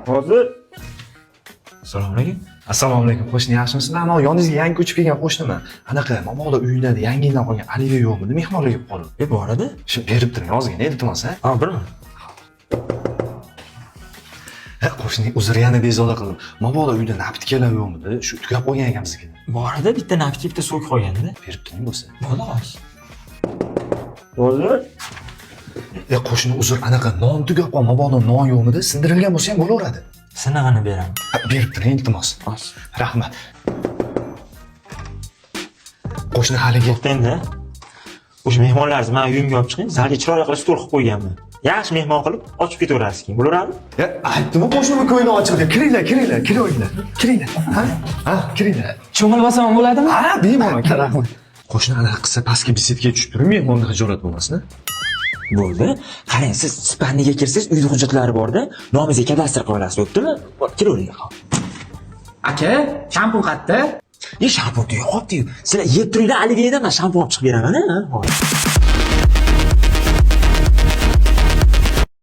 Hozir. Assalomu alaykum. Assalomu alaykum. Qo'shni yaxshimisizlar? Mana yoningizga yangi ko'chib kelgan qo'shniman. Anaqa mamoda uyida yangidan qolgan Aliya yo'qmidi? Mehmonlar kelib qoldi. Bor edi. Shu berib turing, ozgina iltimos, ha? Ha, birmi? Qo'shni uzr yana bezovta qildim. Mabodo uyda napitkalar yo'qmidi? Shu tugab qolgan ekan bizga. Bor edi, bitta napitki, bitta so'k qolganda. Berib turing bo'lsa. Xolos. Hozir. Qo'shni uzr, anaqa non tugab qolgan, mabodo non yo'qmidi? Sindirilgan bo'lsa ham bo'laveradi. Sinag'ini beraman. Berib turing, iltimos. Hos. Rahmat. Qo'shni haligi Endi o'sha mehmonlaringiz men uyimga olib chiqing, zalga chiroyli qilib stol qilib qo'yganman. Yaxshi mehmon qilib ochib ketaverasiz keyin. Bo'laveradimi? aytdim-ku qo'shnimni ko'yini ochiq deb. Kiringlar, kiringlar. Kiringlar. Ha, kiringlar. Cho'ngil bosam bo'ladimi? Ha, bemalol, rahmat. Qo'shni anaqa qilsa pastga bisetga tushib turib, mehmonga xijolat bo'lmasin. Bo'ldi. Qarang, siz spanniga kirsangiz, uyda hujjatlari bor-da, nomingizga kadastr qilib olasiz, bo'ptimi? Kiravering. Aka, shampun qayerda? Shampun yo'qotdi-yu. Sizlar yeb turinglar, Aliyadan men shampun olib chiqib beraman, ha?